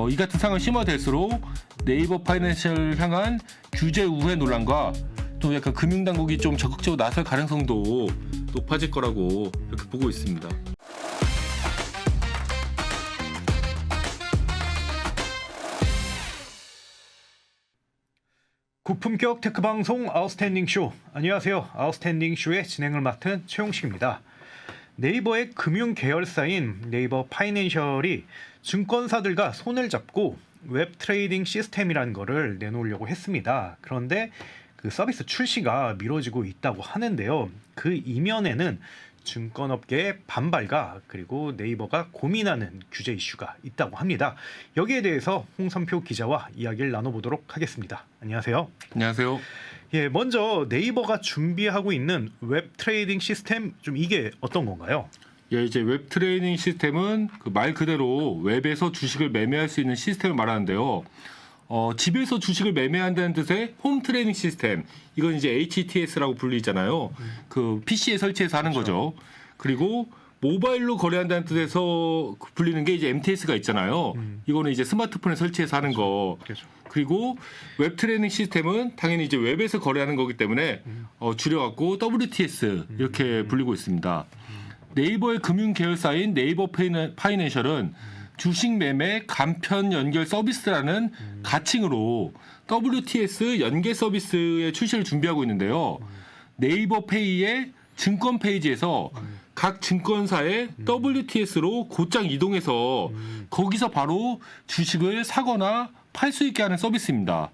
이 같은 상황이 심화될수록 네이버 파이낸셜 향한 규제 우회 논란과 또 약간 금융당국이 좀 적극적으로 나설 가능성도 높아질 거라고 이렇게 보고 있습니다. 고품격 테크 방송 아웃스탠딩 쇼. 안녕하세요. 아웃스탠딩 쇼의 진행을 맡은 최용식입니다. 네이버의 금융 계열사인 네이버 파이낸셜이 증권사들과 손을 잡고 웹 트레이딩 시스템이라는 거를 내놓으려고 했습니다. 그런데 그 서비스 출시가 미뤄지고 있다고 하는데요. 그 이면에는 증권업계의 반발과 그리고 네이버가 고민하는 규제 이슈가 있다고 합니다. 여기에 대해서 홍선표 기자와 이야기를 나눠보도록 하겠습니다. 안녕하세요. 안녕하세요. 예, 먼저 네이버가 준비하고 있는 웹 트레이딩 시스템 좀 이게 어떤 건가요? 예, 이제 웹 트레이딩 시스템은 그 말 그대로 웹에서 주식을 매매할 수 있는 시스템을 말하는데요. 집에서 주식을 매매한다는 뜻의 홈 트레이딩 시스템, 이건 이제 HTS라고 불리잖아요. 그 PC에 설치해서 하는 거죠. 그리고 모바일로 거래한다는 뜻에서 불리는 게 이제 MTS가 있잖아요. 이거는 이제 스마트폰에 설치해서 하는 거. 그렇죠. 그리고 웹 트레이딩 시스템은 당연히 이제 웹에서 거래하는 거기 때문에 줄여갖고 WTS 이렇게 불리고 있습니다. 네이버의 금융 계열사인 네이버 파이낸셜은 주식 매매 간편 연결 서비스라는 가칭으로 WTS 연계 서비스의 출시를 준비하고 있는데요. 네이버 페이의 증권 페이지에서 각 증권사의 WTS로 곧장 이동해서 거기서 바로 주식을 사거나 팔 수 있게 하는 서비스입니다.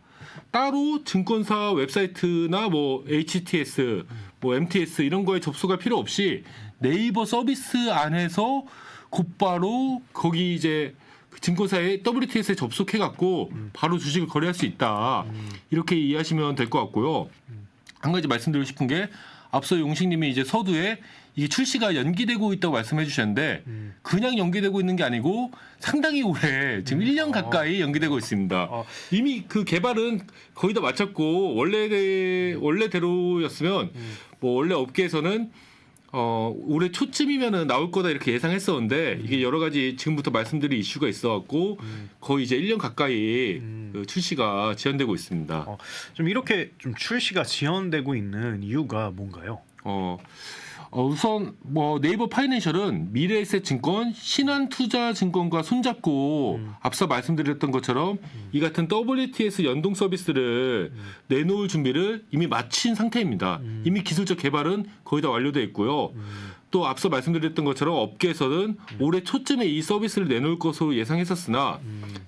따로 증권사 웹사이트나 뭐 HTS, 뭐 MTS 이런 거에 접속할 필요 없이 네이버 서비스 안에서 곧바로 거기 이제 증권사의 WTS에 접속해갖고 바로 주식을 거래할 수 있다. 이렇게 이해하시면 될 것 같고요. 한 가지 말씀드리고 싶은 게 앞서 용식님이 이제 서두에 이게 출시가 연기되고 있다고 말씀해 주셨는데 그냥 연기되고 있는 게 아니고 상당히 오래 지금 1년 가까이 연기되고 있습니다. 이미 그 개발은 거의 다 마쳤고 원래대로였으면 뭐 원래 업계에서는 올해 초쯤이면은 나올 거다 이렇게 예상했었는데 이게 여러 가지 지금부터 말씀드릴 이슈가 있어갖고 거의 이제 1년 가까이 그 출시가 지연되고 있습니다. 좀 이렇게 좀 출시가 지연되고 있는 이유가 뭔가요? 우선 뭐 네이버 파이낸셜은 미래에셋증권, 신한투자증권과 손잡고 앞서 말씀드렸던 것처럼 이 같은 WTS 연동 서비스를 내놓을 준비를 이미 마친 상태입니다. 이미 기술적 개발은 거의 다 완료되어 있고요. 또 앞서 말씀드렸던 것처럼 업계에서는 올해 초쯤에 이 서비스를 내놓을 것으로 예상했었으나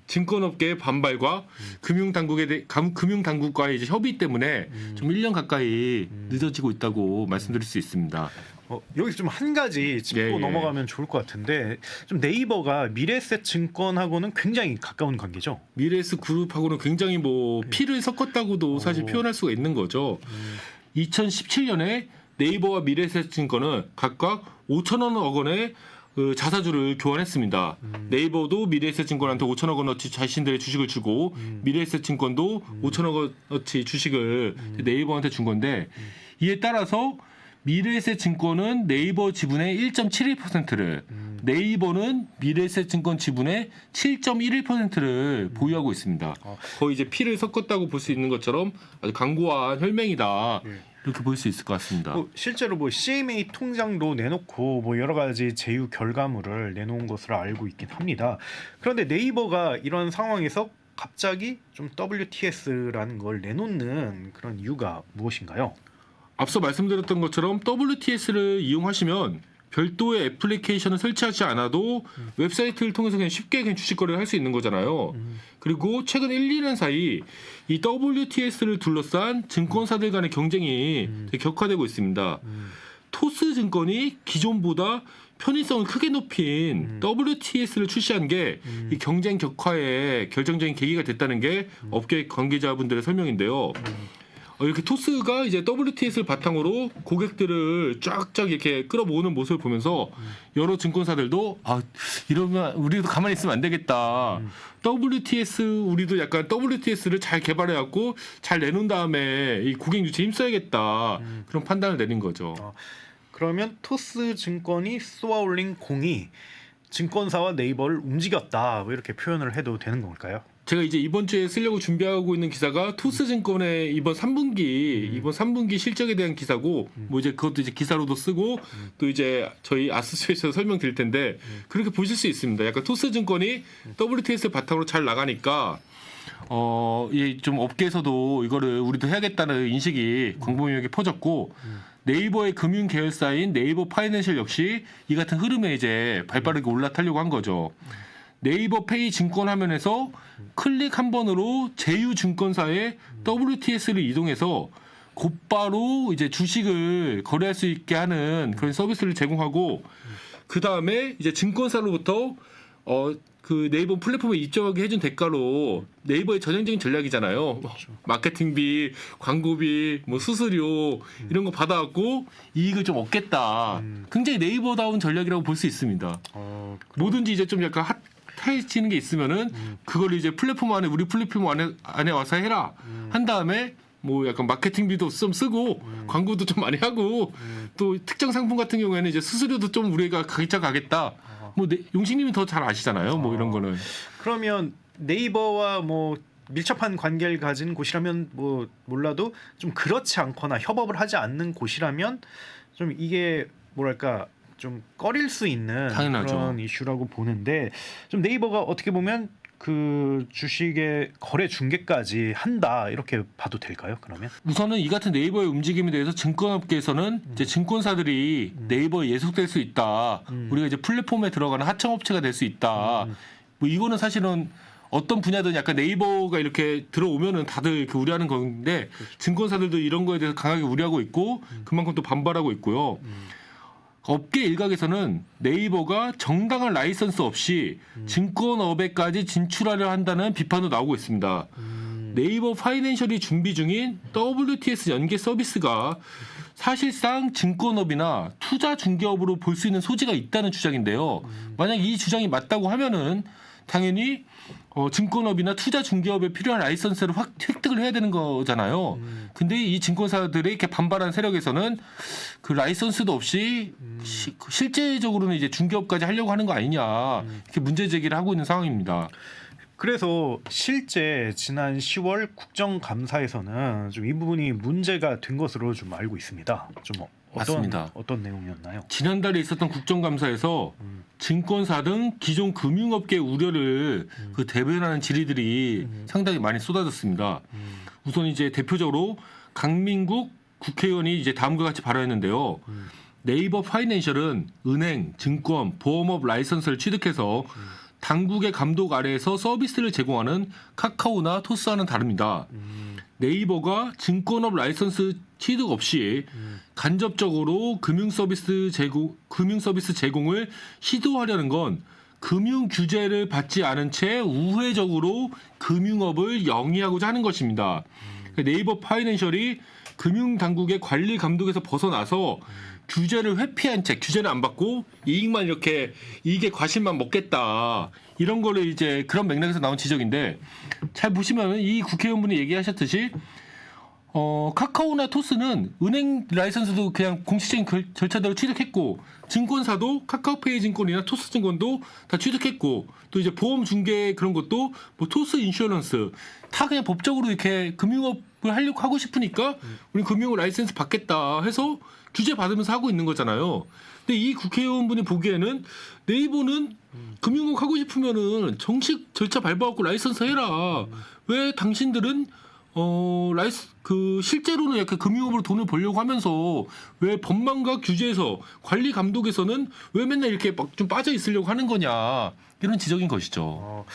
증권업계의 반발과 금융당국과의 이제 협의 때문에 좀 1년 가까이 늦어지고 있다고 말씀드릴 수 있습니다. 여기서 좀 한 가지 짚고 넘어가면 좋을 것 같은데 좀 네이버가 미래에셋 증권하고는 굉장히 가까운 관계죠. 미래에셋 그룹하고는 굉장히 뭐 피를 섞었다고도 사실 표현할 수가 있는 거죠. 2017년에 네이버와 미래에셋증권은 각각 5천억 원의 그 자사주를 교환했습니다. 네이버도 미래에셋증권한테 5천억 원어치 자신들의 주식을 주고 미래에셋증권도 5천억 원어치 주식을 네이버한테 준 건데 이에 따라서 미래에셋증권은 네이버 지분의 1.71%를 네이버는 미래에셋증권 지분의 7.11%를 보유하고 있습니다. 거의 이제 피를 섞었다고 볼 수 있는 것처럼 아주 강고한 혈맹이다. 이렇게 볼 수 있을 것 같습니다. 실제로 뭐 CMA 통장도 내놓고 뭐 여러 가지 제휴 결과물을 내놓은 것으로 알고 있긴 합니다. 그런데 네이버가 이런 상황에서 갑자기 좀 WTS라는 걸 내놓는 그런 이유가 무엇인가요? 앞서 말씀드렸던 것처럼 WTS를 이용하시면 별도의 애플리케이션을 설치하지 않아도 웹사이트를 통해서 그냥 쉽게 그냥 주식 거래를 할 수 있는 거잖아요. 그리고 최근 1, 2년 사이 이 WTS를 둘러싼 증권사들 간의 경쟁이 되게 격화되고 있습니다. 토스증권이 기존보다 편의성을 크게 높인 WTS를 출시한 게 이 경쟁 격화의 결정적인 계기가 됐다는 게 업계 관계자분들의 설명인데요. 이렇게 토스가 이제 WTS를 바탕으로 고객들을 쫙쫙 이렇게 끌어모으는 모습을 보면서 여러 증권사들도 이러면 우리도 가만히 있으면 안 되겠다. WTS 우리도 약간 WTS를 잘 개발해갖고 잘 내놓은 다음에 이 고객 유치에 힘써야겠다. 그런 판단을 내린 거죠. 그러면 토스증권이 쏘아올린 공이 증권사와 네이버를 움직였다 뭐 이렇게 표현을 해도 되는 걸까요? 제가 이제 이번 주에 쓰려고 준비하고 있는 기사가 토스증권의 이번 3분기 실적에 대한 기사고 뭐 이제 그것도 이제 기사로도 쓰고 또 이제 저희 아스쇼에서 설명드릴 텐데 그렇게 보실 수 있습니다. 약간 토스증권이 WTS 바탕으로 잘 나가니까 좀 업계에서도 이거를 우리도 해야겠다는 인식이 광범위하게 퍼졌고 네이버의 금융 계열사인 네이버 파이낸셜 역시 이 같은 흐름에 이제 발빠르게 올라타려고 한 거죠. 네이버 페이 증권 화면에서 클릭 한 번으로 제휴 증권사의 WTS를 이동해서 곧바로 이제 주식을 거래할 수 있게 하는 그런 서비스를 제공하고 그 다음에 이제 증권사로부터 그 네이버 플랫폼에 입점하게 해준 대가로 네이버의 전형적인 전략이잖아요. 그렇죠. 마케팅비, 광고비, 뭐 수수료 이런 거 받아갖고 이익을 좀 얻겠다. 굉장히 네이버다운 전략이라고 볼 수 있습니다. 뭐든지 이제 좀 약간 핫해지는 게 있으면은 그걸 이제 플랫폼 안에 우리 플랫폼 안에 와서 해라 한 다음에 뭐 약간 마케팅비도 좀 쓰고 광고도 좀 많이 하고 또 특정 상품 같은 경우에는 이제 수수료도 좀 우리가 가겠다. 뭐 용식님이 더 잘 아시잖아요. 뭐 이런 거는. 그러면 네이버와 뭐 밀접한 관계를 가진 곳이라면 뭐 몰라도 좀 그렇지 않거나 협업을 하지 않는 곳이라면 좀 이게 뭐랄까 좀 꺼릴 수 있는 당연하죠. 그런 이슈라고 보는데 좀 네이버가 어떻게 보면 그 주식의 거래 중개까지 한다 이렇게 봐도 될까요? 그러면 우선은 이 같은 네이버의 움직임에 대해서 증권업계에서는 이제 증권사들이 네이버에 예속될 수 있다. 우리가 이제 플랫폼에 들어가는 하청업체가 될 수 있다. 뭐 이거는 사실은 어떤 분야든 약간 네이버가 이렇게 들어오면은 다들 그 우려하는 건데 증권사들도 이런 거에 대해서 강하게 우려하고 있고 그만큼 또 반발하고 있고요. 업계 일각에서는 네이버가 정당한 라이선스 없이 증권업에까지 진출하려 한다는 비판도 나오고 있습니다. 네이버 파이낸셜이 준비 중인 WTS 연계 서비스가 사실상 증권업이나 투자 중개업으로 볼 수 있는 소지가 있다는 주장인데요. 만약 이 주장이 맞다고 하면은 당연히 증권업이나 투자 중개업에 필요한 라이선스를 획득을 해야 되는 거잖아요. 근데 이 증권사들이 이렇게 반발한 세력에서는 그 라이선스도 없이 실제적으로는 이제 중개업까지 하려고 하는 거 아니냐 이렇게 문제 제기를 하고 있는 상황입니다. 그래서 실제 지난 10월 국정감사에서는 좀 이 부분이 문제가 된 것으로 좀 알고 있습니다. 좀 맞습니다. 어떤 내용이었나요? 지난달에 있었던 국정감사에서 증권사 등 기존 금융업계 우려를 그 대변하는 질의들이 상당히 많이 쏟아졌습니다. 우선 이제 대표적으로 강민국 국회의원이 이제 다음과 같이 발언했는데요. 네이버 파이낸셜은 은행, 증권, 보험업 라이선스를 취득해서 당국의 감독 아래에서 서비스를 제공하는 카카오나 토스와는 다릅니다. 네이버가 증권업 라이선스 취득 없이 간접적으로 금융 서비스 제공을 시도하려는 건 금융 규제를 받지 않은 채 우회적으로 금융업을 영위하고자 하는 것입니다. 네이버 파이낸셜이 금융 당국의 관리 감독에서 벗어나서 규제를 회피한 채 규제는 안 받고 이익만 이렇게 이익의 과실만 먹겠다 이런 거를 이제 그런 맥락에서 나온 지적인데 잘 보시면 이 국회의원분이 얘기하셨듯이 카카오나 토스는 은행 라이선스도 그냥 공식적인 절차대로 취득했고 증권사도 카카오페이 증권이나 토스 증권도 다 취득했고 또 이제 보험 중개 그런 것도 뭐 토스 인슈어런스 다 그냥 법적으로 이렇게 금융업을 하려고 하고 싶으니까 우리 금융 라이선스 받겠다 해서 규제 받으면서 하고 있는 거잖아요. 근데 이 국회의원분이 보기에는 네이버는 금융업 하고 싶으면은 정식 절차 밟아갖고 라이선스 해라. 왜 당신들은 실제로는 약간 금융업으로 돈을 벌려고 하면서 왜 법망과 규제에서 관리 감독에서는 왜 맨날 이렇게 막 좀 빠져 있으려고 하는 거냐 이런 지적인 것이죠.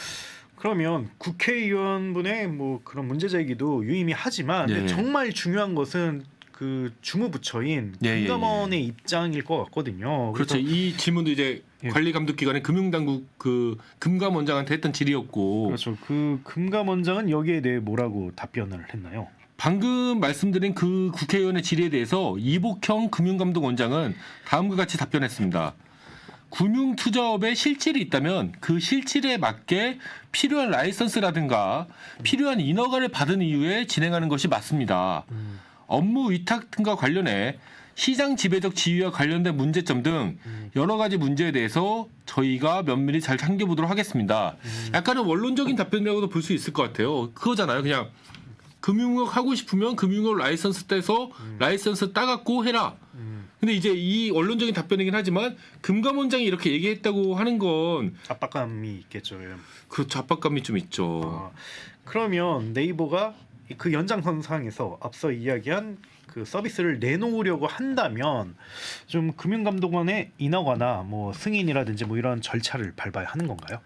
그러면 국회의원분의 뭐 그런 문제 제기도 유의미하지만 네. 정말 중요한 것은 그 주무부처인 금감원의 입장일 것 같거든요. 그렇죠. 이 질문도 이제 관리 감독 기관의 금융당국 그 금감원장한테 했던 질의였고. 그렇죠. 그 금감원장은 여기에 대해 뭐라고 답변을 했나요? 방금 말씀드린 그 국회의원의 질의에 대해서 이복형 금융감독원장은 다음과 같이 답변했습니다. 금융투자업에 실질이 있다면 그 실질에 맞게 필요한 라이선스라든가 필요한 인허가를 받은 이후에 진행하는 것이 맞습니다. 업무 위탁 등과 관련해 시장 지배적 지위와 관련된 문제점 등 여러 가지 문제에 대해서 저희가 면밀히 잘 챙겨보도록 하겠습니다. 약간은 원론적인 답변이라고도 볼 수 있을 것 같아요. 그거잖아요. 그냥 금융업 하고 싶으면 금융업 라이선스 떼서 라이선스 따갖고 해라. 근데 이제 이 원론적인 답변이긴 하지만 금감원장이 이렇게 얘기했다고 하는 건 압박감이 있겠죠. 예. 그렇죠. 압박감이 좀 있죠. 그러면 네이버가 그 연장선상에서 앞서 이야기한 그 서비스를 내놓으려고 한다면 좀 금융감독원에 인허가나 뭐 승인이라든지 뭐 이런 절차를 밟아야 하는 건가요?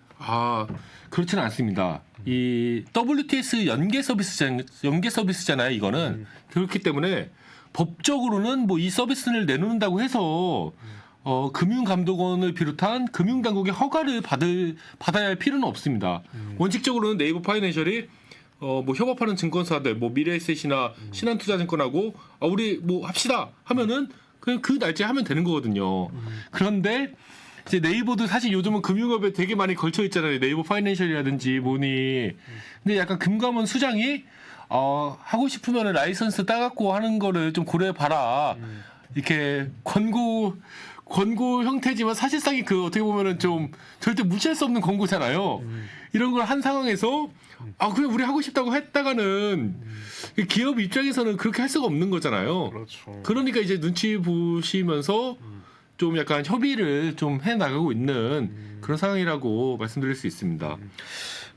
그렇지는 않습니다. 이 WTS 연계 서비스잖아요. 이거는 그렇기 때문에 법적으로는 뭐 이 서비스를 내놓는다고 해서 금융감독원을 비롯한 금융당국의 허가를 받아야 할 필요는 없습니다. 원칙적으로는 네이버 파이낸셜이 뭐 협업하는 증권사들, 뭐 미래에셋이나 신한투자증권하고 우리 뭐 합시다 하면은 그냥 그 날짜에 하면 되는 거거든요. 그런데 이제 네이버도 사실 요즘은 금융업에 되게 많이 걸쳐 있잖아요. 네이버 파이낸셜이라든지 뭐니. 근데 약간 금감원 수장이 하고 싶으면 라이선스 따갖고 하는 거를 좀 고려해 봐라. 이렇게 권고 형태지만 사실상이 그 어떻게 보면은 좀 절대 무시할 수 없는 권고잖아요. 이런 걸 한 상황에서 그냥 우리 하고 싶다고 했다가는 기업 입장에서는 그렇게 할 수가 없는 거잖아요. 그렇죠. 그러니까 이제 눈치 보시면서 좀 약간 협의를 좀 해 나가고 있는 그런 상황이라고 말씀드릴 수 있습니다.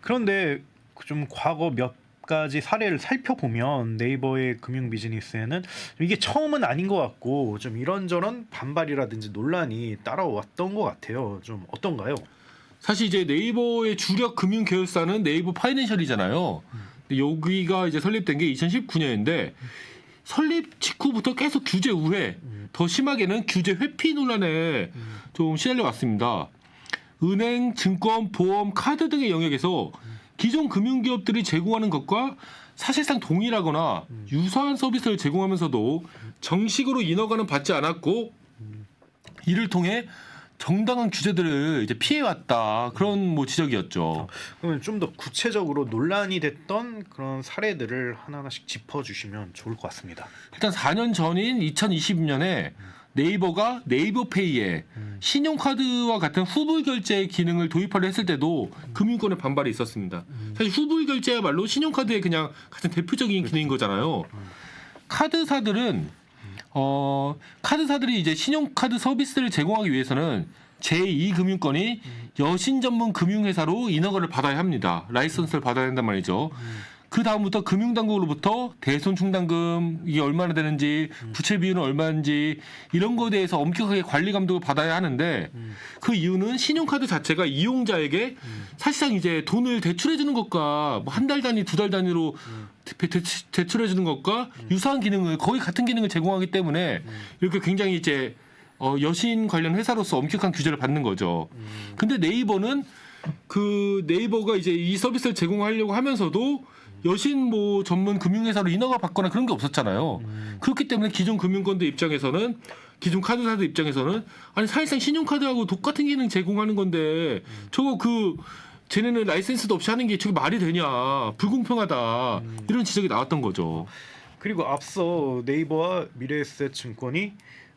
그런데 좀 과거 몇 가지 사례를 살펴보면 네이버의 금융 비즈니스에는 이게 처음은 아닌 것 같고 좀 이런저런 반발이라든지 논란이 따라왔던 것 같아요. 좀 어떤가요? 사실 이제 네이버의 주력 금융 계열사는 네이버 파이낸셜이잖아요. 근데 여기가 이제 설립된 게 2019년인데 설립 직후부터 계속 규제 우회, 더 심하게는 규제 회피 논란에 좀 시달려 왔습니다. 은행, 증권, 보험, 카드 등의 영역에서 기존 금융기업들이 제공하는 것과 사실상 동일하거나 유사한 서비스를 제공하면서도 정식으로 인허가는 받지 않았고 이를 통해 정당한 규제들을 이제 피해왔다 그런 뭐 지적이었죠. 그러면 좀 더 구체적으로 논란이 됐던 그런 사례들을 하나하나씩 짚어주시면 좋을 것 같습니다. 일단 4년 전인 2020년에 네이버가 네이버페이에 신용카드와 같은 후불 결제 기능을 도입하려 했을 때도 금융권의 반발이 있었습니다. 사실 후불 결제야말로 신용카드의 그냥 가장 대표적인 기능인 거잖아요. 카드사들이 이제 신용카드 서비스를 제공하기 위해서는 제2금융권이 여신 전문 금융회사로 인허가를 받아야 합니다. 라이선스를 받아야 한단 말이죠. 그 다음부터 금융당국으로부터 대손 충당금 이게 얼마나 되는지 부채 비율은 얼마인지 이런 거에 대해서 엄격하게 관리 감독을 받아야 하는데 그 이유는 신용카드 자체가 이용자에게 사실상 이제 돈을 대출해 주는 것과 뭐 한 달 단위, 두 달 단위로 대출해 주는 것과 유사한 기능을 거의 같은 기능을 제공하기 때문에 이렇게 굉장히 이제 여신 관련 회사로서 엄격한 규제를 받는 거죠. 근데 네이버는 그 네이버가 이제 이 서비스를 제공하려고 하면서도 여신 뭐 전문 금융회사로 인허가 받거나 그런 게 없었잖아요. 그렇기 때문에 기존 금융권들 입장에서는 기존 카드사들 입장에서는 아니 사실상 신용카드하고 똑같은 기능 제공하는 건데 저거 쟤네는 라이센스도 없이 하는 게 저게 말이 되냐 불공평하다 이런 지적이 나왔던 거죠. 그리고 앞서 네이버와 미래에셋증권이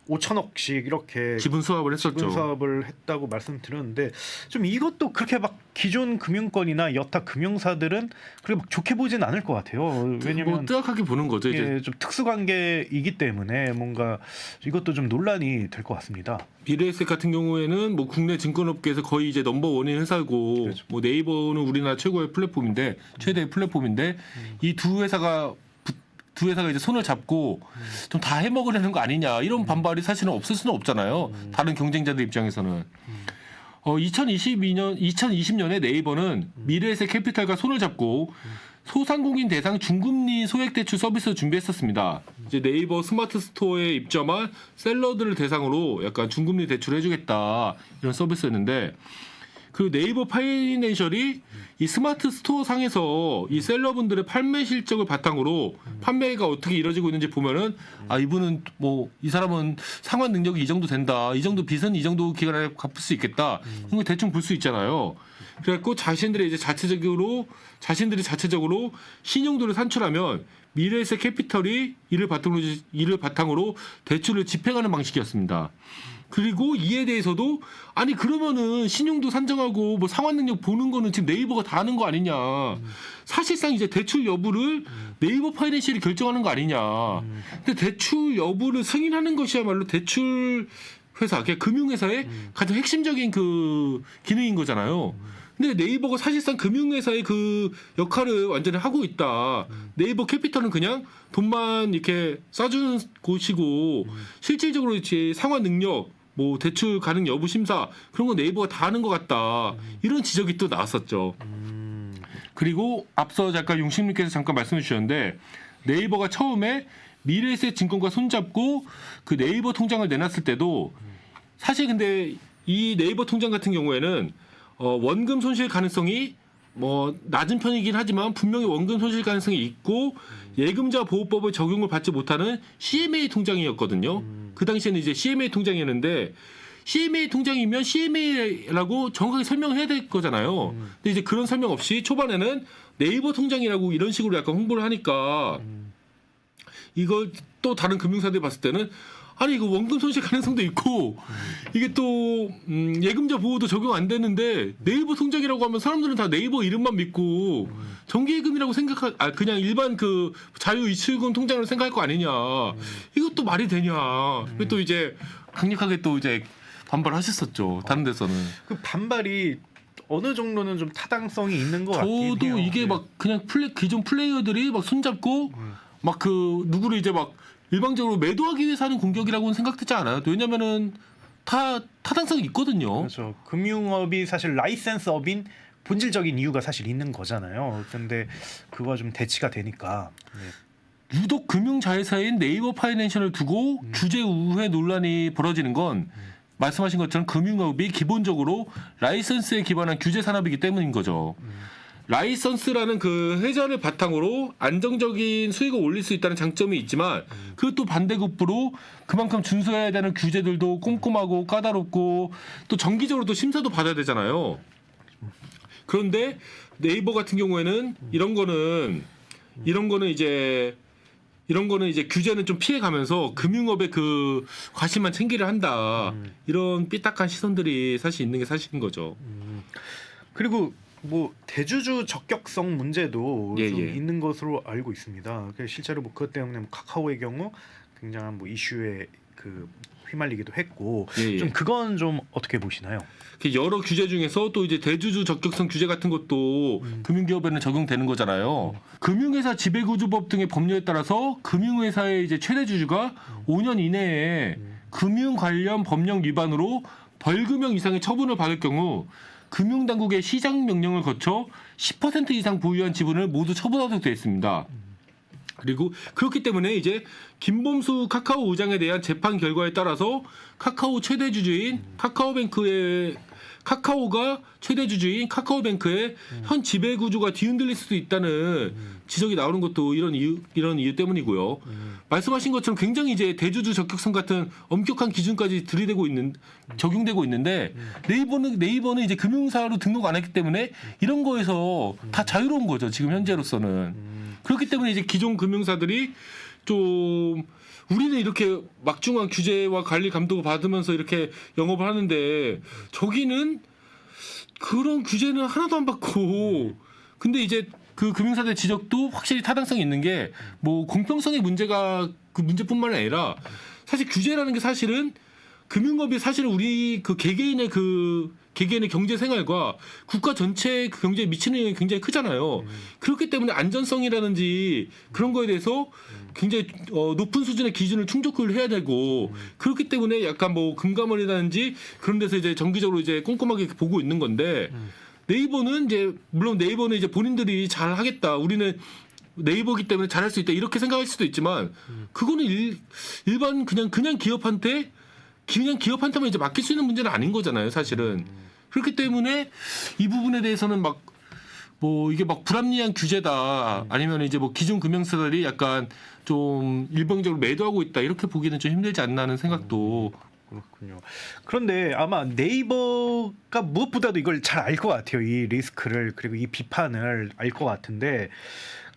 5천억씩 이렇게 지분 수합을 했었죠. 지분 수합을 했다고 말씀드렸는데 좀 이것도 그렇게 막 기존 금융권이나 여타 금융사들은 그렇게 막 좋게 보진 않을 것 같아요. 왜냐면 뭐 뜨악하게 보는 거죠. 이제 좀 특수관계이기 때문에 뭔가 이것도 좀 논란이 될 것 같습니다. 미래에셋 같은 경우에는 뭐 국내 증권업계에서 거의 이제 넘버 원인 회사고 그렇죠. 뭐 네이버는 우리나라 최고의 플랫폼인데 최대의 플랫폼인데 이 두 회사가 이제 손을 잡고 좀 다 해먹으려는 거 아니냐 이런 반발이 사실은 없을 수는 없잖아요. 다른 경쟁자들 입장에서는. 2020년에 네이버는 미래에셋 캐피탈과 손을 잡고 소상공인 대상 중금리 소액 대출 서비스를 준비했었습니다. 이제 네이버 스마트 스토어에 입점한 셀러들을 대상으로 약간 중금리 대출을 해주겠다 이런 서비스였는데 그 네이버 파이낸셜이 이 스마트 스토어 상에서 이 셀러분들의 판매 실적을 바탕으로 판매가 어떻게 이루어지고 있는지 보면은 이분은 뭐 이 사람은 상환 능력이 이 정도 된다. 이 정도 빚은 이 정도 기간에 갚을 수 있겠다. 이런 거 대충 볼 수 있잖아요. 그래갖고 자신들이 자체적으로 신용도를 산출하면 미래에셋 캐피털이 이를 바탕으로 대출을 집행하는 방식이었습니다. 그리고 이에 대해서도 아니 그러면은 신용도 산정하고 뭐 상환 능력 보는 거는 지금 네이버가 다 하는 거 아니냐. 사실상 이제 대출 여부를 네이버 파이낸셜이 결정하는 거 아니냐. 근데 대출 여부를 승인하는 것이야말로 대출 회사, 그러니까 금융회사의 가장 핵심적인 그 기능인 거잖아요. 근데 네이버가 사실상 금융회사의 그 역할을 완전히 하고 있다. 네이버 캐피털은 그냥 돈만 이렇게 싸주는 곳이고 실질적으로 이제 상환 능력, 뭐 대출 가능 여부 심사 그런 거 네이버가 다 하는 것 같다. 이런 지적이 또 나왔었죠. 그리고 앞서 잠깐 용식님께서 잠깐 말씀해 주셨는데 네이버가 처음에 미래에셋 증권과 손잡고 그 네이버 통장을 내놨을 때도 사실 근데 이 네이버 통장 같은 경우에는 원금 손실 가능성이 뭐 낮은 편이긴 하지만 분명히 원금 손실 가능성이 있고 예금자 보호법의 적용을 받지 못하는 CMA 통장이었거든요. 그 당시에는 이제 CMA 통장이었는데 CMA 통장이면 CMA라고 정확하게 설명해야 될 거잖아요. 근데 이제 그런 설명 없이 초반에는 네이버 통장이라고 이런 식으로 약간 홍보를 하니까 이걸 또 다른 금융사들이 봤을 때는 아니 이거 원금 손실 가능성도 있고 이게 또 예금자 보호도 적용 안 되는데 네이버 통장이라고 하면 사람들은 다 네이버 이름만 믿고 정기예금이라고 그냥 일반 그 자유이체금 통장으로 생각할 거 아니냐. 이것도 말이 되냐. 또 이제 강력하게 또 이제 반발하셨었죠. 다른 데서는. 그 반발이 어느 정도는 좀 타당성이 있는 것 같긴 해요. 저도 이게 막 그냥 기존 플레이어들이 막 손잡고 막 그 누구를 이제 막 일방적으로 매도하기 위해서 하는 공격이라고는 생각되지 않아요. 왜냐면은 타당성이 있거든요. 그렇죠. 금융업이 사실 라이센스업인 본질적인 이유가 사실 있는 거잖아요. 근데 그거와 좀 대치가 되니까. 네. 유독 금융자회사인 네이버 파이낸셜을 두고 규제 우회 논란이 벌어지는 건 말씀하신 것처럼 금융업이 기본적으로 라이선스에 기반한 규제 산업이기 때문인 거죠. 라이선스라는 그 회사를 바탕으로 안정적인 수익을 올릴 수 있다는 장점이 있지만 그것도 반대급부로 그만큼 준수해야 되는 규제들도 꼼꼼하고 까다롭고 또 정기적으로 또 심사도 받아야 되잖아요. 그런데 네이버 같은 경우에는 이런 거는 이제 규제는 좀 피해가면서 금융업의 그 과실만 챙기려 한다. 이런 삐딱한 시선들이 사실 있는 게 사실인 거죠. 그리고 뭐 대주주 적격성 문제도 예, 좀 예. 있는 것으로 알고 있습니다. 실제로 뭐 그것 때문에 뭐 카카오의 경우 굉장한 뭐 이슈에 그 휘말리기도 했고 예, 예. 좀 그건 좀 어떻게 보시나요? 여러 규제 중에서 또 이제 대주주 적격성 규제 같은 것도 금융기업에는 적용되는 거잖아요. 금융회사 지배구조법 등의 법률에 따라서 금융회사의 이제 최대 주주가 5년 이내에 금융 관련 법령 위반으로 벌금형 이상의 처분을 받을 경우 금융당국의 시장 명령을 거쳐 10% 이상 보유한 지분을 모두 처분하도록 되어 있습니다. 그리고 그렇기 때문에 이제 김범수 카카오 의장에 대한 재판 결과에 따라서 카카오 최대 주주인 카카오가 최대 주주인 카카오뱅크의 현 지배 구조가 뒤흔들릴 수도 있다는 지적이 나오는 것도 이런 이유 때문이고요. 말씀하신 것처럼 굉장히 이제 대주주 적격성 같은 엄격한 기준까지 적용되고 있는데 네이버는 이제 금융사로 등록 안 했기 때문에 이런 거에서 다 자유로운 거죠. 지금 현재로서는. 그렇기 때문에 이제 기존 금융사들이 좀 우리는 이렇게 막중한 규제와 관리 감독을 받으면서 이렇게 영업을 하는데 저기는 그런 규제는 하나도 안 받고 근데 이제 그 금융사들 지적도 확실히 타당성이 있는 게 뭐 공평성의 문제가 그 문제뿐만 아니라 사실 규제라는 게 사실은 금융업이 사실은 우리 그 개개인의 경제 생활과 국가 전체 그 경제에 미치는 영향이 굉장히 크잖아요. 그렇기 때문에 안전성이라든지 그런 거에 대해서 굉장히 높은 수준의 기준을 충족을 해야 되고 그렇기 때문에 약간 뭐 금감원이라든지 그런 데서 이제 정기적으로 이제 꼼꼼하게 보고 있는 건데 네이버는 이제 본인들이 잘 하겠다. 우리는 네이버기 때문에 잘할 수 있다. 이렇게 생각할 수도 있지만 그거는 일반 그냥 기업한테만 이제 맡길 수 있는 문제는 아닌 거잖아요, 사실은. 그렇기 때문에 이 부분에 대해서는 이게 불합리한 규제다. 아니면 이제 기존 금융사들이 약간 좀 일방적으로 매도하고 있다. 이렇게 보기는 좀 힘들지 않나 하는 생각도 그렇군요. 그런데 아마 네이버가 무엇보다도 이걸 잘 알 것 같아요. 이 리스크를 그리고 이 비판을 알 것 같은데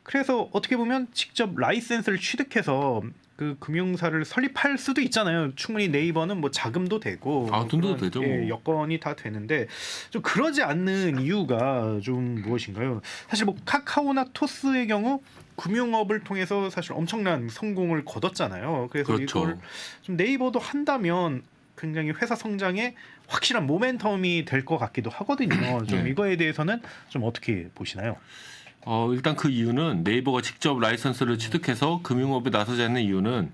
그래서 어떻게 보면 직접 라이센스를 취득해서 그 금융사를 설립할 수도 있잖아요. 충분히 네이버는 뭐 자금도 되고 돈도 그런, 되죠. 예, 뭐. 여건이 다 되는데 좀 그러지 않는 이유가 좀 무엇인가요? 사실 뭐 카카오나 토스의 경우 금융업을 통해서 사실 엄청난 성공을 거뒀잖아요. 그래서 그렇죠. 이걸 좀 네이버도 한다면 굉장히 회사 성장에 확실한 모멘텀이 될 것 같기도 하거든요. 좀 네. 이거에 대해서는 좀 어떻게 보시나요? 일단 그 이유는 네이버가 직접 라이선스를 취득해서 금융업에 나서지 않는 이유는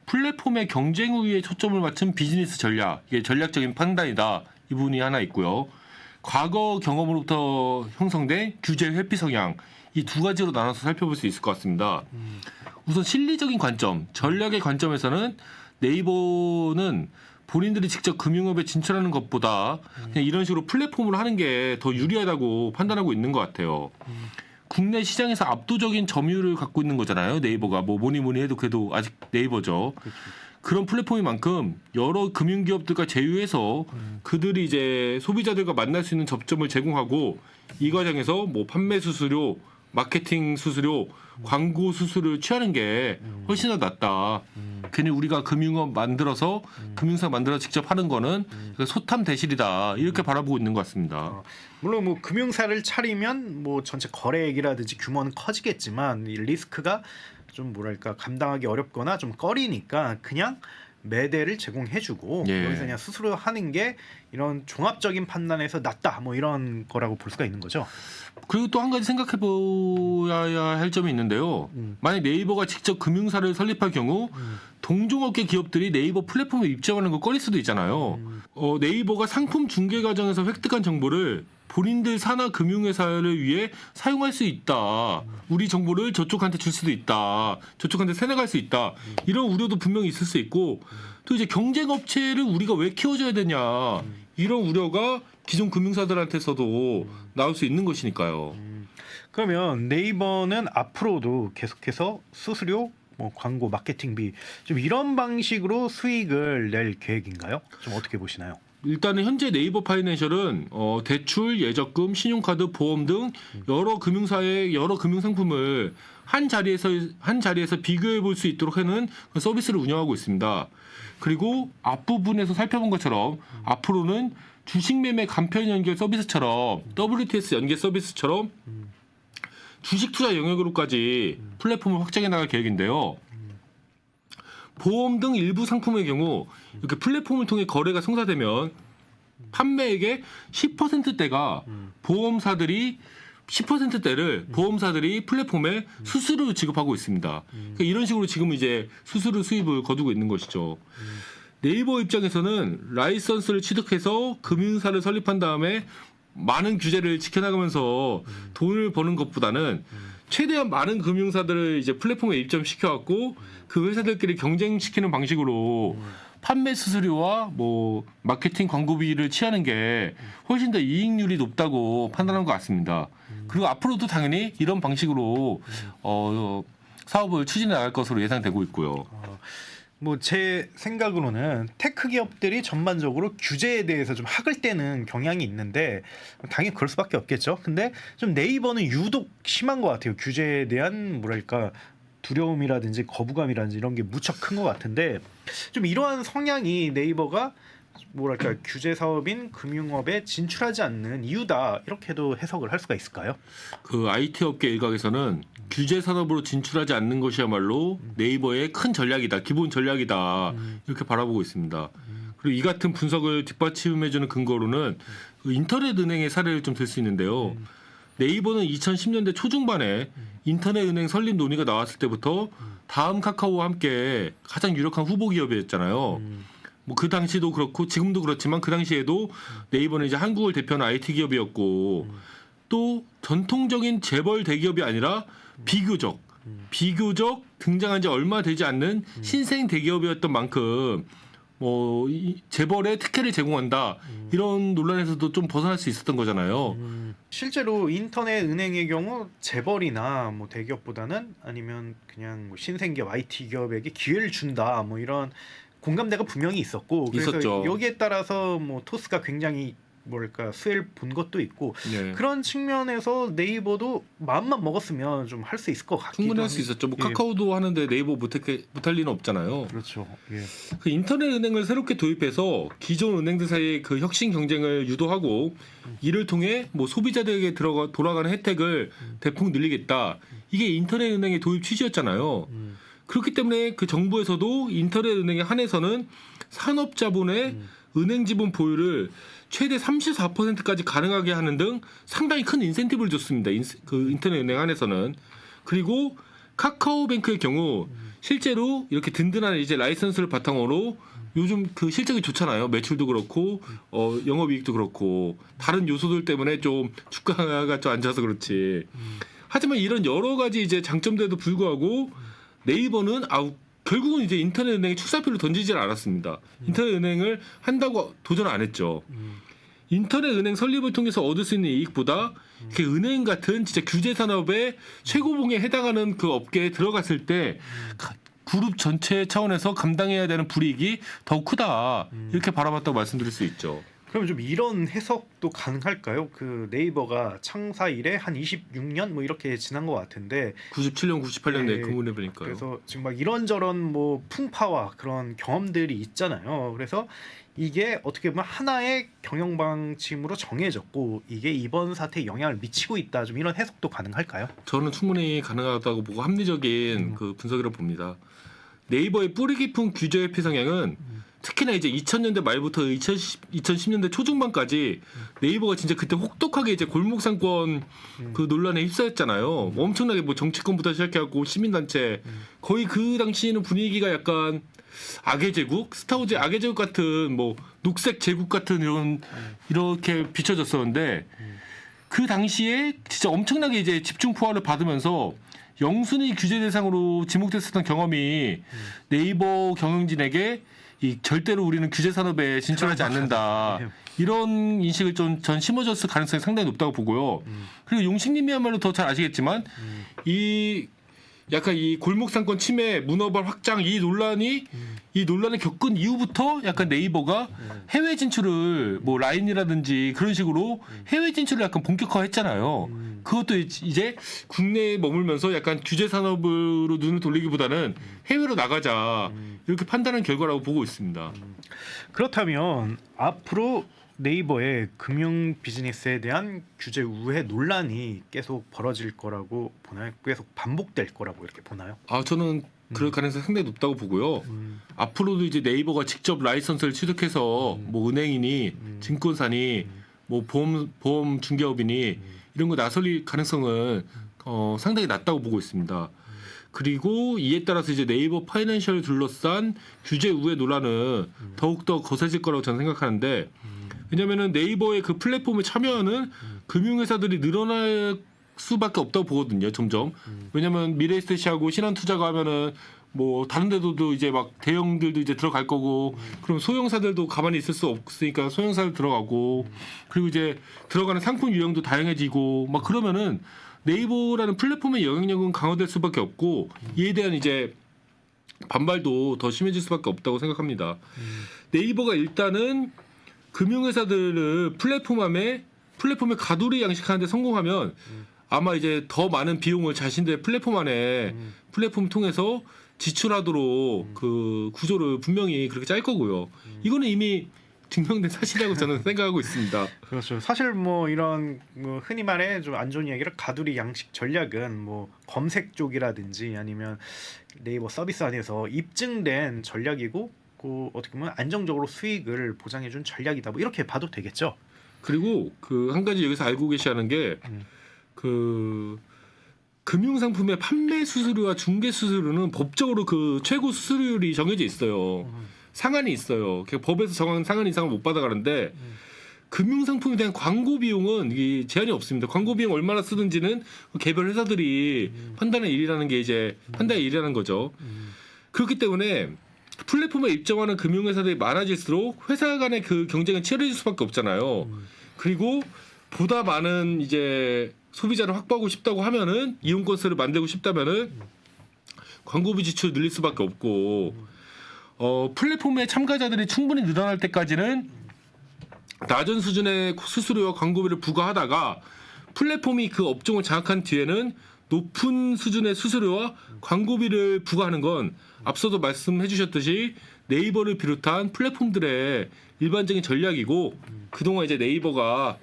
플랫폼의 경쟁 우위에 초점을 맞춘 비즈니스 전략, 이게 전략적인 판단이다. 이 부분이 하나 있고요. 과거 경험으로부터 형성된 규제 회피 성향, 이 두 가지로 나눠서 살펴볼 수 있을 것 같습니다. 우선 실리적인 관점, 전략의 관점에서는 네이버는 본인들이 직접 금융업에 진출하는 것보다 그냥 이런 식으로 플랫폼으로 하는 게 더 유리하다고 판단하고 있는 것 같아요. 국내 시장에서 압도적인 점유율을 갖고 있는 거잖아요. 네이버가 뭐 뭐니 해도 그래도 아직 네이버죠. 그런 플랫폼인 만큼 여러 금융기업들과 제휴해서 그들이 이제 소비자들과 만날 수 있는 접점을 제공하고 이 과정에서 뭐 판매 수수료, 마케팅 수수료, 광고 수수료를 취하는 게 훨씬 더 낫다. 괜히 우리가 금융업 만들어서 금융사 만들어 직접 하는 거는 소탐 대실이다. 이렇게 바라보고 있는 것 같습니다. 물론 뭐 금융사를 차리면 뭐 전체 거래액이라든지 규모는 커지겠지만 이 리스크가 좀 뭐랄까 감당하기 어렵거나 좀 꺼리니까 그냥 매대를 제공해주고 예. 여기서 그냥 스스로 하는 게 이런 종합적인 판단에서 낫다 뭐 이런 거라고 볼 수가 있는 거죠. 그리고 또 한 가지 생각해 보아야 할 점이 있는데요. 만약 네이버가 직접 금융사를 설립할 경우 동종업계 기업들이 네이버 플랫폼에 입점하는 거 꺼릴 수도 있잖아요. 네이버가 상품 중개 과정에서 획득한 정보를 본인들 산하 금융회사를 위해 사용할 수 있다. 우리 정보를 저쪽한테 줄 수도 있다. 저쪽한테 세뇌갈 수 있다. 이런 우려도 분명히 있을 수 있고 또 이제 경쟁업체를 우리가 왜 키워줘야 되냐. 이런 우려가 기존 금융사들한테서도 나올 수 있는 것이니까요. 그러면 네이버는 앞으로도 계속해서 수수료, 뭐 광고, 마케팅비 좀 이런 방식으로 수익을 낼 계획인가요? 좀 어떻게 보시나요? 일단은 현재 네이버 파이낸셜은 대출, 예적금, 신용카드, 보험 등 여러 금융사의 여러 금융 상품을 한 자리에서 비교해 볼 수 있도록 하는 서비스를 운영하고 있습니다. 그리고 앞부분에서 살펴본 것처럼 앞으로는 주식 매매 간편 연결 서비스처럼 WTS 연계 서비스처럼 주식 투자 영역으로까지 플랫폼을 확장해 나갈 계획인데요. 보험 등 일부 상품의 경우 이렇게 플랫폼을 통해 거래가 성사되면 판매액의 10%대가 보험사들이 10%대를 보험사들이 플랫폼에 수수료로 지급하고 있습니다. 그러니까 이런 식으로 지금 이제 수수료 수입을 거두고 있는 것이죠. 네이버 입장에서는 라이선스를 취득해서 금융사를 설립한 다음에 많은 규제를 지켜나가면서 돈을 버는 것보다는 최대한 많은 금융사들을 이제 플랫폼에 입점시켜갖고 그 회사들끼리 경쟁시키는 방식으로 판매 수수료와 뭐 마케팅 광고비를 취하는 게 훨씬 더 이익률이 높다고 판단한 것 같습니다. 그리고 앞으로도 당연히 이런 방식으로 사업을 추진해 나갈 것으로 예상되고 있고요. 뭐 제 생각으로는 테크 기업들이 전반적으로 규제에 대해서 좀 학을 떼는 경향이 있는데 당연히 그럴 수밖에 없겠죠. 근데 좀 네이버는 유독 심한 것 같아요. 규제에 대한 뭐랄까 두려움이라든지 거부감이라든지 이런 게 무척 큰 것 같은데 좀 이러한 성향이 네이버가 뭐랄까 규제 사업인 금융업에 진출하지 않는 이유다 이렇게도 해석을 할 수가 있을까요? 그 IT 업계 일각에서는 규제 산업으로 진출하지 않는 것이야말로 네이버의 큰 전략이다, 기본 전략이다 이렇게 바라보고 있습니다. 그리고 이 같은 분석을 뒷받침해주는 근거로는 그 인터넷 은행의 사례를 좀 들 수 있는데요. 네이버는 2010년대 초중반에 인터넷 은행 설립 논의가 나왔을 때부터 다음 카카오와 함께 가장 유력한 후보 기업이었잖아요. 뭐 그 당시도 그렇고 지금도 그렇지만 그 당시에도 네이버는 이제 한국을 대표하는 IT 기업이었고 또 전통적인 재벌 대기업이 아니라 비교적 등장한 지 얼마 되지 않는 신생 대기업이었던 만큼 뭐 재벌의 특혜를 제공한다 이런 논란에서도 좀 벗어날 수 있었던 거잖아요. 실제로 인터넷 은행의 경우 재벌이나 뭐 대기업보다는 아니면 그냥 뭐 신생기업 IT 기업에게 기회를 준다 뭐 이런 공감대가 분명히 있었고 그래서 있었죠. 여기에 따라서 뭐 토스가 굉장히 뭐랄까 수혜를 본 것도 있고 네. 그런 측면에서 네이버도 마음만 먹었으면 좀 할 수 있을 것 같기도 충분히 할 수 합니다. 있었죠. 뭐 예. 카카오도 하는데 네이버 못할 리는 없잖아요. 그렇죠. 예. 그 인터넷 은행을 새롭게 도입해서 기존 은행들 사이의 그 혁신 경쟁을 유도하고 이를 통해 뭐 소비자들에게 돌아가는 혜택을 대폭 늘리겠다. 이게 인터넷 은행의 도입 취지였잖아요. 그렇기 때문에 그 정부에서도 인터넷 은행에 한해서는 산업자본의 은행 지분 보유를 최대 34%까지 가능하게 하는 등 상당히 큰 인센티브를 줬습니다. 그 인터넷 은행 안에서는. 그리고 카카오뱅크의 경우 실제로 이렇게 든든한 이제 라이선스를 바탕으로 요즘 그 실적이 좋잖아요. 매출도 그렇고 영업이익도 그렇고 다른 요소들 때문에 좀 주가가 좀 안 좋아서 그렇지. 하지만 이런 여러 가지 이제 장점들에도 불구하고 네이버는 결국은 이제 인터넷 은행에 출사표를 던지질 않았습니다. 인터넷 은행을 한다고 도전 안 했죠. 인터넷 은행 설립을 통해서 얻을 수 있는 이익보다 그 은행 같은 진짜 규제 산업의 최고봉에 해당하는 그 업계에 들어갔을 때 그룹 전체 차원에서 감당해야 되는 불이익이 더욱 크다. 이렇게 바라봤다고 말씀드릴 수 있죠. 그럼 좀 이런 해석도 가능할까요? 그 네이버가 창사 이래 한 26년 뭐 이렇게 지난 것 같은데 97년, 98년에 네, 근무해 보니까요. 그래서 지금 막 이런저런 뭐 풍파와 그런 경험들이 있잖아요. 그래서 이게 어떻게 보면 하나의 경영 방침으로 정해졌고 이게 이번 사태에 영향을 미치고 있다. 좀 이런 해석도 가능할까요? 저는 충분히 가능하다고 보고 합리적인 그 분석이라고 봅니다. 네이버의 뿌리 깊은 규제 회피 성향은 특히나 이제 2000년대 말부터 2010년대 초중반까지 네이버가 진짜 그때 혹독하게 이제 골목상권 그 논란에 휩싸였잖아요. 엄청나게 뭐 정치권부터 시작해갖고 시민단체 거의 그 당시에는 분위기가 약간 악의 제국, 스타워즈의 악의 제국 같은 뭐 녹색 제국 같은 이렇게 비춰졌었는데 그 당시에 진짜 엄청나게 이제 집중 포화를 받으면서 영순위 규제 대상으로 지목됐었던 경험이 네이버 경영진에게 이 절대로 우리는 규제 산업에 진출하지 않는다. 이런 인식을 좀 전 심어졌을 가능성이 상당히 높다고 보고요. 그리고 용식님이야말로 더 잘 아시겠지만 이 약간 이 골목상권 침해, 문어발 확장 이 논란을 겪은 이후부터 약간 네이버가 해외 진출을 뭐 라인이라든지 그런 식으로 해외 진출을 약간 본격화했잖아요. 그것도 이제 국내에 머물면서 약간 규제 산업으로 눈을 돌리기보다는 해외로 나가자 이렇게 판단한 결과라고 보고 있습니다. 그렇다면 앞으로 네이버의 금융 비즈니스에 대한 규제 우회 논란이 계속 벌어질 거라고 보나요? 계속 반복될 거라고 이렇게 보나요? 저는 그럴 가능성이 상당히 높다고 보고요. 앞으로도 이제 네이버가 직접 라이선스를 취득해서 뭐 은행이니 증권사니 뭐 보험 중개업이니 이런 거 나설 가능성은 상당히 낮다고 보고 있습니다. 그리고 이에 따라서 이제 네이버 파이낸셜을 둘러싼 규제 우회 논란은 더욱더 거세질 거라고 저는 생각하는데 왜냐하면 네이버의 그 플랫폼에 참여하는 금융회사들이 늘어날 수밖에 없다고 보거든요. 점점. 왜냐하면 미래에셋하고 신한투자가 하면은 뭐 다른 데도 이제 막 대형들도 이제 들어갈 거고 그럼 소형사들도 가만히 있을 수 없으니까 소형사들 들어가고 그리고 이제 들어가는 상품 유형도 다양해지고 막 그러면은 네이버라는 플랫폼의 영향력은 강화될 수밖에 없고 이에 대한 이제 반발도 더 심해질 수밖에 없다고 생각합니다. 네이버가 일단은 금융회사들을 플랫폼에 가두리 양식하는 데 성공하면 아마 이제 더 많은 비용을 자신들의 플랫폼 안에 플랫폼 통해서 지출하도록 그 구조를 분명히 그렇게 짤 거고요. 이거는 이미 증명된 사실이라고 저는 생각하고 있습니다. 그렇죠. 사실 뭐 이런 뭐 흔히 말해 좀 안 좋은 이야기를 가두리 양식 전략은 뭐 검색 쪽이라든지 아니면 네이버 서비스 안에서 입증된 전략이고 그 어떻게 보면 안정적으로 수익을 보장해준 전략이다. 뭐 이렇게 봐도 되겠죠. 그리고 그 한 가지 여기서 알고 계셔야 하는 게 그 금융 상품의 판매 수수료와 중개 수수료는 법적으로 그 최고 수수료율이 정해져 있어요. 상한이 있어요. 법에서 정한 상한 이상을 못 받아가는데 금융 상품에 대한 광고 비용은 이 제한이 없습니다. 광고 비용 얼마나 쓰든지는 개별 회사들이 판단의 일이라는 게 이제 판단의 일이라는 거죠. 그렇기 때문에 플랫폼에 입점하는 금융회사들이 많아질수록 회사 간의 그 경쟁은 치열해질 수밖에 없잖아요. 그리고 보다 많은 이제 소비자를 확보하고 싶다고 하면은 이용 건수를 만들고 싶다면은 광고비 지출을 늘릴 수밖에 없고 플랫폼의 참가자들이 충분히 늘어날 때까지는 낮은 수준의 수수료와 광고비를 부과하다가 플랫폼이 그 업종을 장악한 뒤에는 높은 수준의 수수료와 광고비를 부과하는 건 앞서도 말씀해 주셨듯이 네이버를 비롯한 플랫폼들의 일반적인 전략이고 그동안 이제 네이버가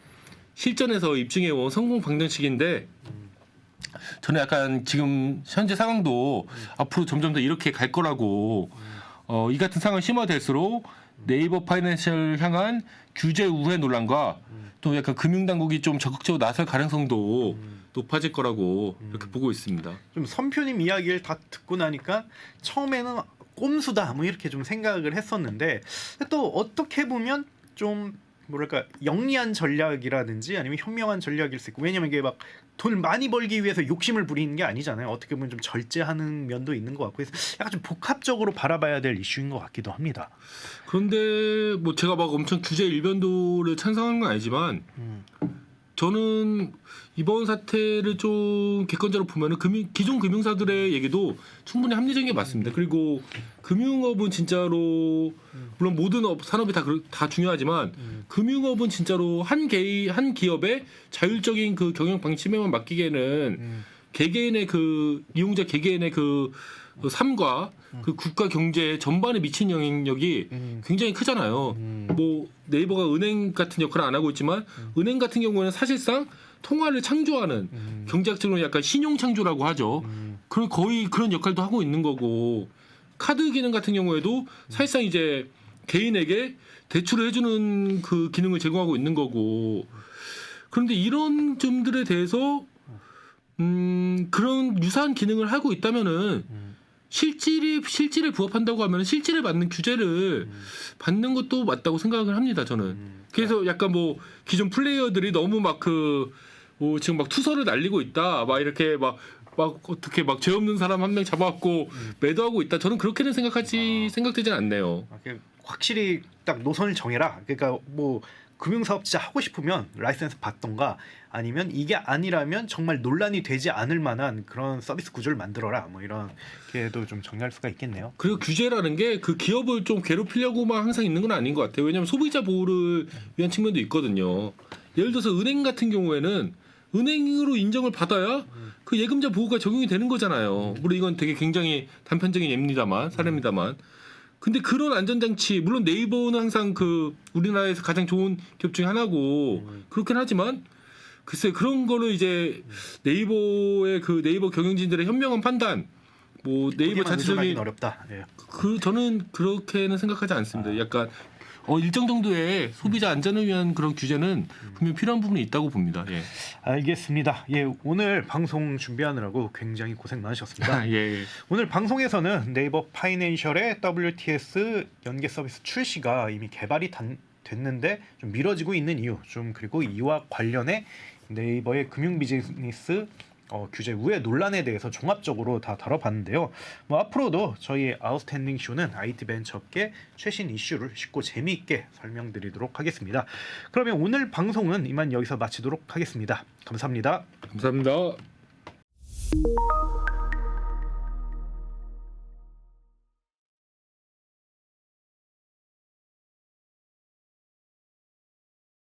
실전에서 입증해온 성공 방정식인데 저는 약간 지금 현재 상황도 앞으로 점점 더 이렇게 갈 거라고 이 같은 상황이 심화될수록 네이버 파이낸셜 향한 규제 우회 논란과 또 약간 금융당국이 좀 적극적으로 나설 가능성도 높아질 거라고 이렇게 보고 있습니다. 좀 선표님 이야기를 다 듣고 나니까 처음에는 꼼수다 뭐 이렇게 좀 생각을 했었는데 또 어떻게 보면 좀 뭐랄까 영리한 전략이라든지 아니면 현명한 전략일 수 있고 왜냐면 이게 막 돈 많이 벌기 위해서 욕심을 부리는 게 아니잖아요. 어떻게 보면 좀 절제하는 면도 있는 것 같고 해서 약간 좀 복합적으로 바라봐야 될 이슈인 것 같기도 합니다. 그런데 뭐 제가 막 엄청 규제 일변도를 찬성하는 건 아니지만 저는 이번 사태를 좀 객관적으로 보면은 기존 금융사들의 얘기도 충분히 합리적인 게 맞습니다. 그리고 금융업은 진짜로 물론 모든 산업이 다 중요하지만 금융업은 진짜로 한 기업의 자율적인 그 경영 방침에만 맡기기에는 개개인의 그 이용자 개개인의 그 삶과 그 국가 경제 전반에 미친 영향력이 굉장히 크잖아요. 뭐 네이버가 은행 같은 역할을 안 하고 있지만 은행 같은 경우에는 사실상 통화를 창조하는 경제학적으로 약간 신용 창조라고 하죠. 거의 그런 역할도 하고 있는 거고 카드 기능 같은 경우에도 사실상 이제 개인에게 대출을 해주는 그 기능을 제공하고 있는 거고 그런데 이런 점들에 대해서 그런 유사한 기능을 하고 있다면은 실질에 부합한다고 하면 실질에 맞는 규제를 받는 것도 맞다고 생각을 합니다. 저는. 그래서 약간 뭐 기존 플레이어들이 너무 막 지금 막 투서를 날리고 있다. 막 이렇게 막 어떻게 막 죄 없는 사람 한 명 잡아갖고 매도하고 있다. 저는 그렇게는 생각되진 않네요. 확실히 딱 노선을 정해라. 그러니까 뭐 금융사업 진짜 하고 싶으면 라이센스 받던가 아니면 이게 아니라면 정말 논란이 되지 않을 만한 그런 서비스 구조를 만들어라. 뭐 이렇게도 좀 정리할 수가 있겠네요. 그리고 규제라는 게 그 기업을 좀 괴롭히려고만 항상 있는 건 아닌 것 같아요. 왜냐하면 소비자 보호를 위한 측면도 있거든요. 예를 들어서 은행 같은 경우에는 은행으로 인정을 받아야 그 예금자 보호가 적용이 되는 거잖아요. 물론 이건 되게 굉장히 단편적인 사례입니다만. 근데 그런 안전장치 물론 네이버는 항상 그 우리나라에서 가장 좋은 기업 중에 하나고 그렇긴 하지만 글쎄 그런 거를 이제 네이버의 그 네이버 경영진들의 현명한 판단 뭐 네이버 자체적인 어렵다. 예. 저는 그렇게는 생각하지 않습니다. 약간 일정 정도의 소비자 안전을 위한 그런 규제는 분명히 필요한 부분이 있다고 봅니다. 예. 알겠습니다. 예, 오늘 방송 준비하느라고 굉장히 고생 많으셨습니다. 예. 오늘 방송에서는 네이버 파이낸셜의 WTS 연계 서비스 출시가 이미 개발이 됐는데 좀 미뤄지고 있는 이유, 그리고 이와 관련해 네이버의 금융 비즈니스 규제 우회 논란에 대해서 종합적으로 다 다뤄봤는데요. 뭐 앞으로도 저희 아웃스탠딩 쇼는 IT 벤처업계 최신 이슈를 쉽고 재미있게 설명드리도록 하겠습니다. 그러면 오늘 방송은 이만 여기서 마치도록 하겠습니다. 감사합니다. 감사합니다.